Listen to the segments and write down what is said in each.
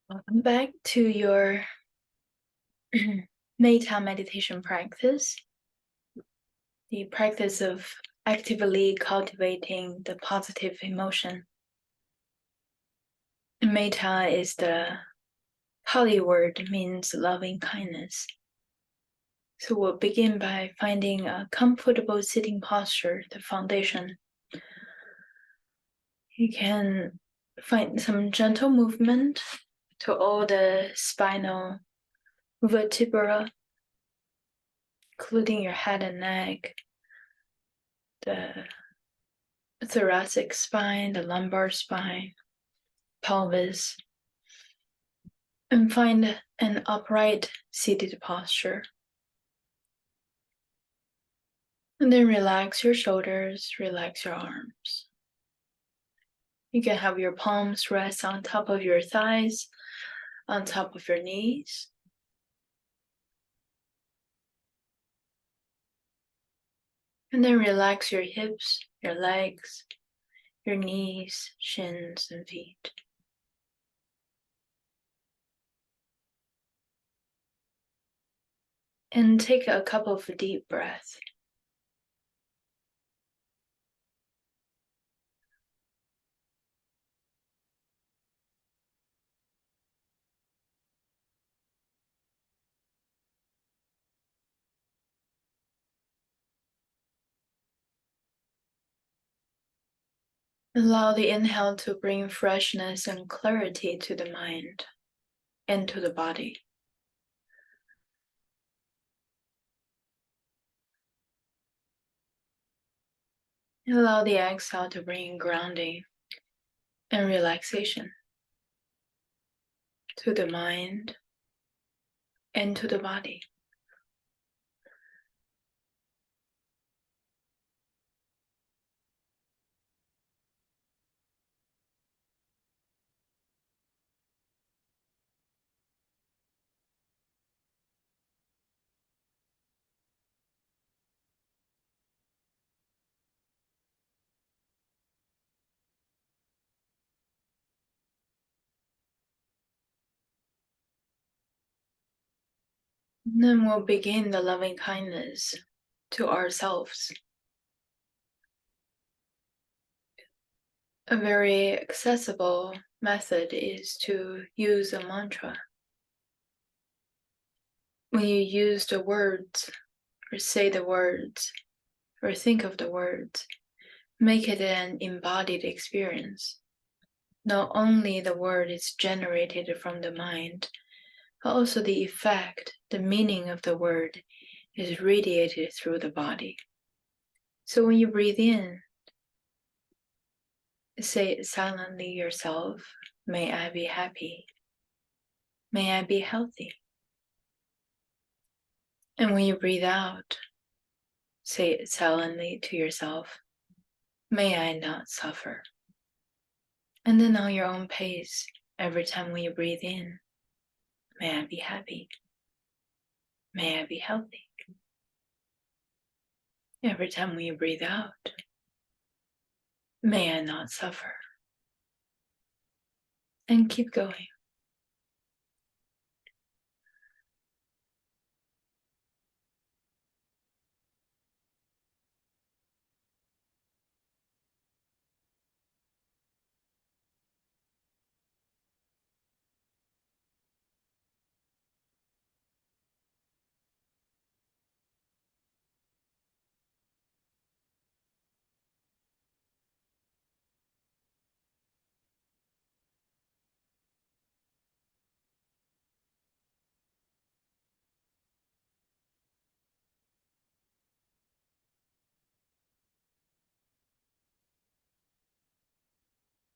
Welcome back to your Metta meditation practice, the practice of actively cultivating the positive emotion. Metta is the Pali word, means loving kindness. So we'll begin by finding a comfortable sitting posture, the foundation. You can find some gentle movement to all the spinal vertebra, including your head and neck, the thoracic spine, the lumbar spine, pelvis, and find an upright seated posture. And then relax your shoulders, relax your arms. You can have your palms rest on top of your thighs, on top of your knees. And then relax your hips, your legs, your knees, shins, and feet. And take a couple of deep breaths. Allow the inhale to bring freshness and clarity to the mind and to the body. Allow the exhale to bring grounding and relaxation to the mind and to the body. And then we'll begin the loving kindness to ourselves. A very accessible method is to use a mantra. When you use the words, or say the words, or think of the words, make it an embodied experience. Not only the word is generated from the mind, but also the effect, the meaning of the word is radiated through the body. So when you breathe in, say it silently yourself, may I be happy, may I be healthy. And when you breathe out, say it silently to yourself, may I not suffer. And then on your own pace, every time when you breathe in, may I be happy, may I be healthy. Every time when you breathe out, may I not suffer. And keep going.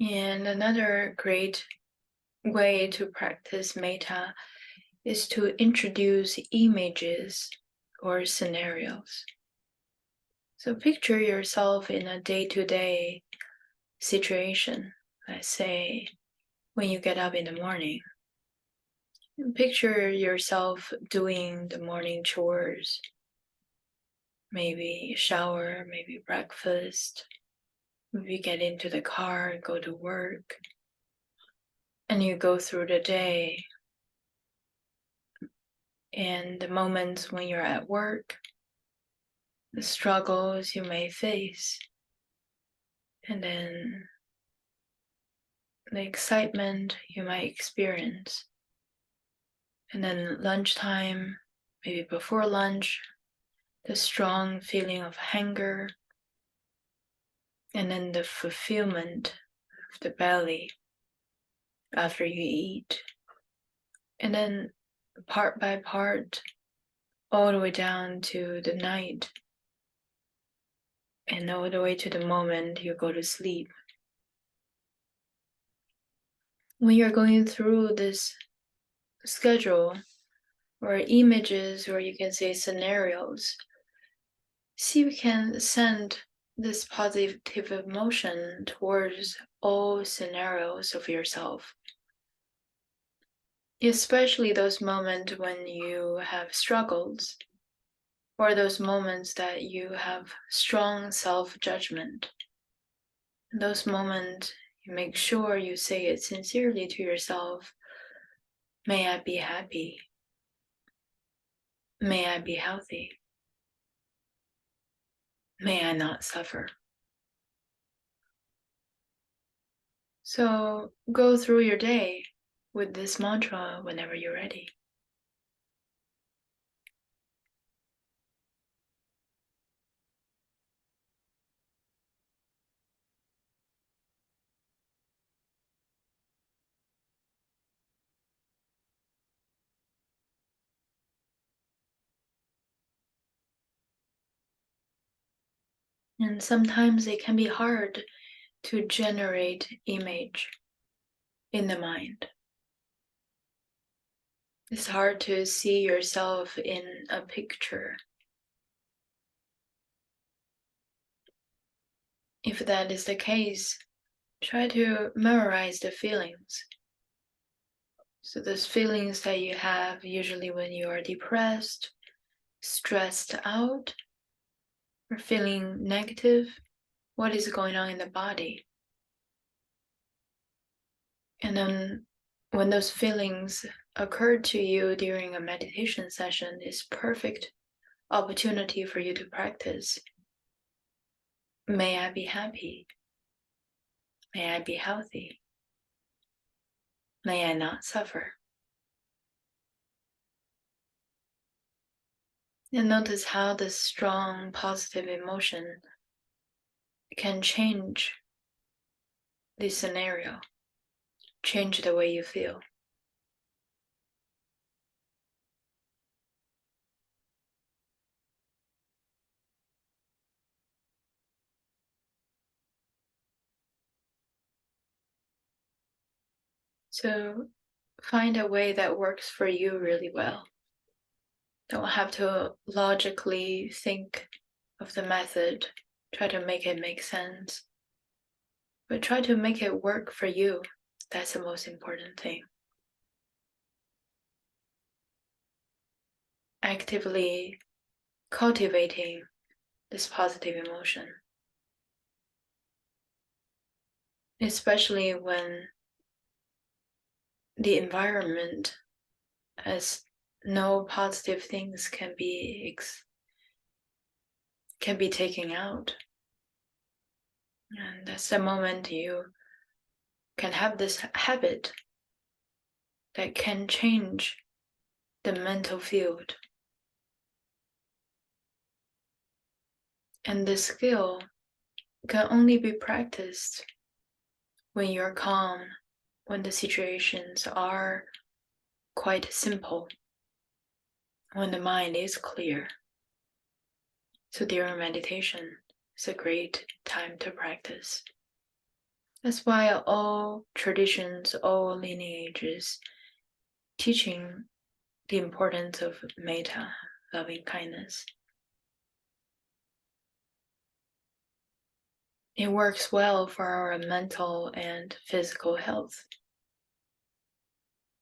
And another great way to practice metta is to introduce images or scenarios. So picture yourself in a day-to-day situation. Let's say when you get up in the morning, picture yourself doing the morning chores, maybe shower, maybe breakfast, maybe get into the car, go to work. And you go through the day and the moments when you're at work, the struggles you may face, and then the excitement you might experience. And then lunchtime, maybe before lunch, the strong feeling of hunger, and then the fulfillment of the belly after you eat. And then part by part, all the way down to the night, and all the way to the moment you go to sleep. When you're going through this schedule, or images, or you can say scenarios, see if you can send this positive emotion towards all scenarios of yourself. Especially those moments when you have struggles, or those moments that you have strong self-judgment. In those moments, you make sure you say it sincerely to yourself. May I be happy. May I be healthy. May I not suffer. So go through your day with this mantra whenever you're ready. And sometimes it can be hard to generate image in the mind. It's hard to see yourself in a picture. If that is the case, try to memorize the feelings. So those feelings that you have usually when you are depressed, stressed out, or feeling negative, what is going on in the body? And then when those feelings occur to you during a meditation session, is perfect opportunity for you to practice. May I be happy. May I be healthy. May I not suffer. And notice how this strong positive emotion can change the scenario, change the way you feel. So find a way that works for you really well. Don't have to logically think of the method, try to make it make sense, but try to make it work for you. That's the most important thing. Actively cultivating this positive emotion, especially when the environment has no positive things can be taken out. And that's the moment you can have this habit that can change the mental field. And this skill can only be practiced when you're calm, when the situations are quite simple, when the mind is clear. So during meditation, it's a great time to practice. That's why all traditions, all lineages teaching the importance of metta, loving kindness. It works well for our mental and physical health.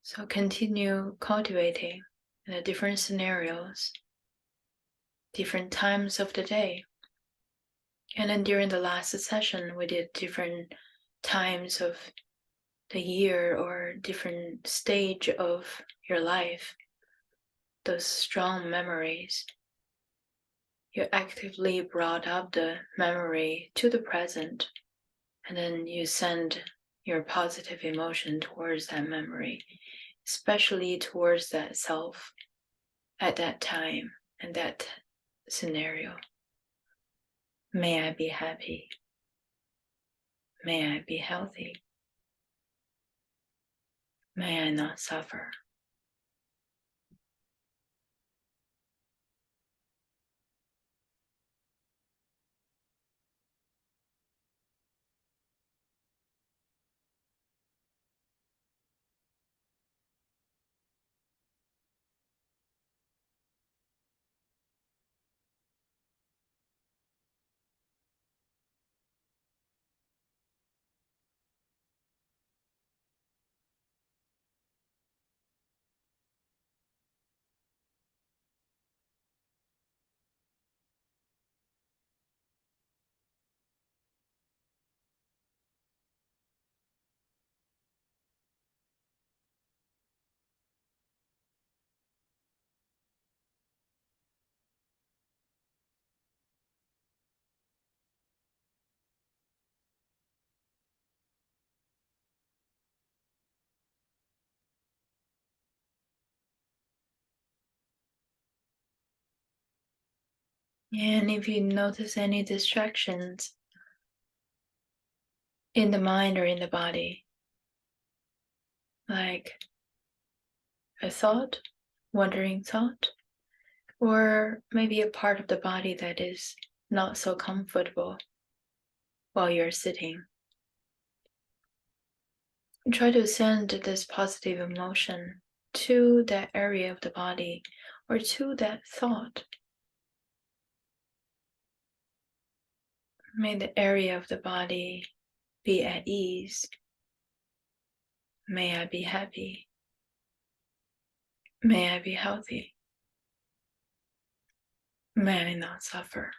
So continue cultivating in the different scenarios, different times of the day. And then during the last session, we did different times of the year or different stage of your life, those strong memories, you actively brought up the memory to the present, and then you send your positive emotion towards that memory, especially towards that self at that time and that scenario. May I be happy. May I be healthy. May I not suffer. And if you notice any distractions in the mind or in the body, like a thought, wandering thought, or maybe a part of the body that is not so comfortable while you're sitting, try to send this positive emotion to that area of the body or to that thought. May the area of the body be at ease. May I be happy. May I be healthy. May I not suffer.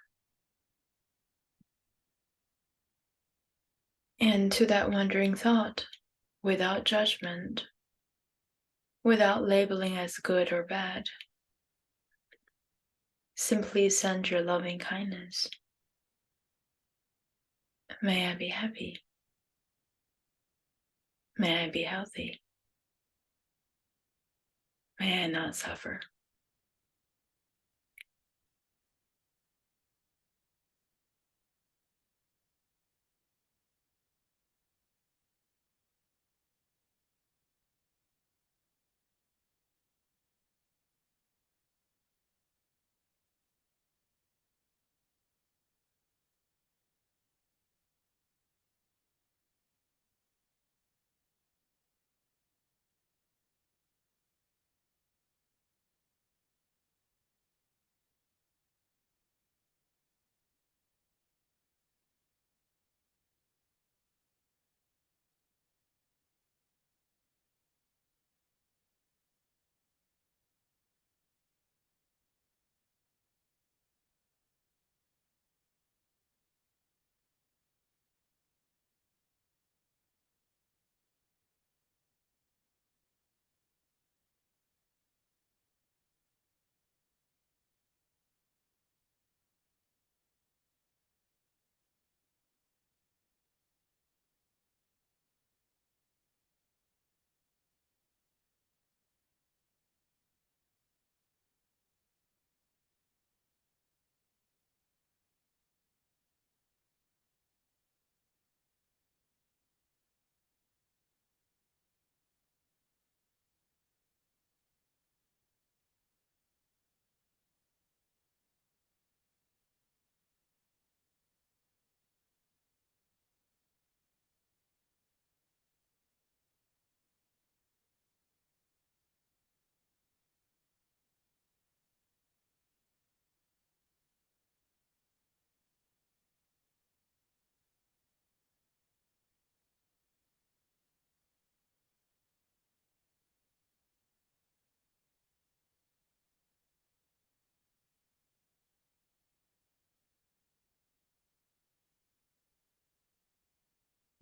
And to that wandering thought, without judgment, without labeling as good or bad, simply send your loving kindness. May I be happy. May I be healthy. May I not suffer.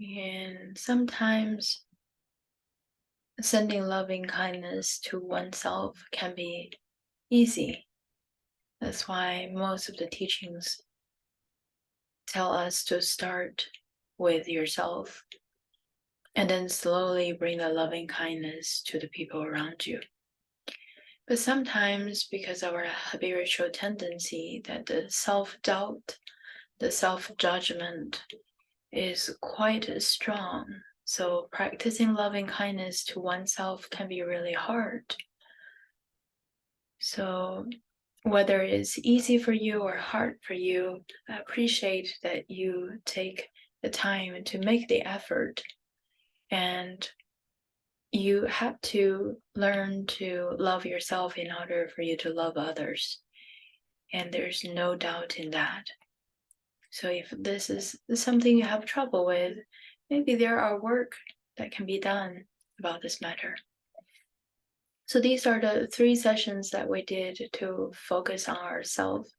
And sometimes sending loving kindness to oneself can be easy. That's why most of the teachings tell us to start with yourself and then slowly bring the loving kindness to the people around you. But sometimes, because of our habitual tendency that the self-doubt, the self-judgment is quite strong. So practicing loving kindness to oneself can be really hard. So whether it's easy for you or hard for you, I appreciate that you take the time to make the effort. And you have to learn to love yourself in order for you to love others. And there's no doubt in that. So if this is something you have trouble with, maybe there are work that can be done about this matter. So these are the 3 sessions that we did to focus on ourselves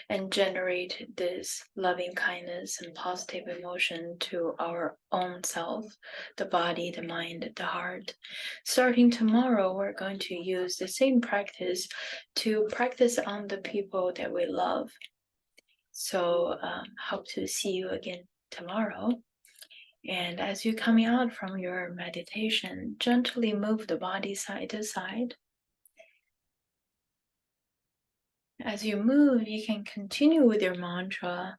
and generate this loving kindness and positive emotion to our own self, the body, the mind, the heart. Starting tomorrow, we're going to use the same practice to practice on the people that we love. So hope to see you again tomorrow. And as you're coming out from your meditation, gently move the body side to side. As you move, you can continue with your mantra.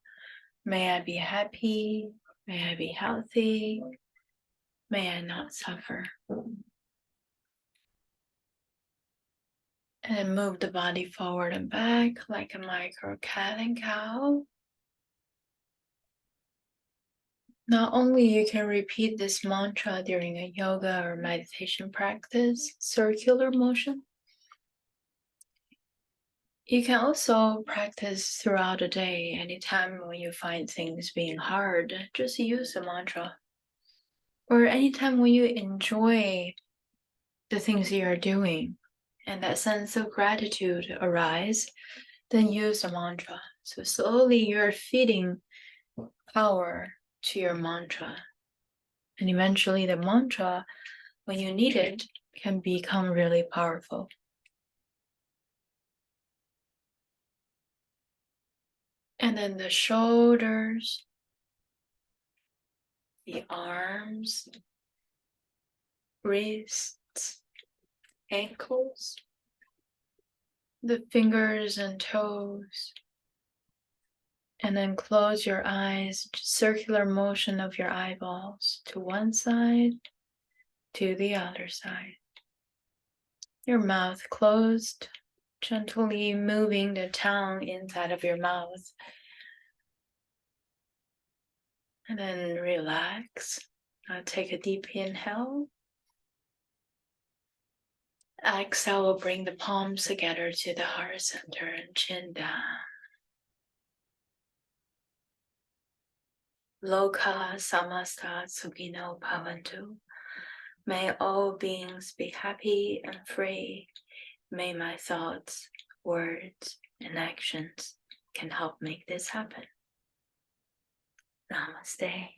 May I be happy. May I be healthy. May I not suffer. And then move the body forward and back like a micro cat and cow. Not only you can repeat this mantra during a yoga or meditation practice, circular motion, you can also practice throughout the day. Anytime when you find things being hard, just use the mantra. Or anytime when you enjoy the things you are doing and that sense of gratitude arise, then use the mantra. So slowly you're feeding power to your mantra. And eventually the mantra, when you need it, can become really powerful. And then the shoulders, the arms, wrists, ankles, the fingers and toes. And then close your eyes, circular motion of your eyeballs to one side, to the other side. Your mouth closed, gently moving the tongue inside of your mouth. And then relax. Now take a deep inhale. Exhale will bring the palms together to the heart center and chin down. Loka samasta sukhino bhavantu. May all beings be happy and free. May my thoughts, words, and actions can help make this happen. Namaste.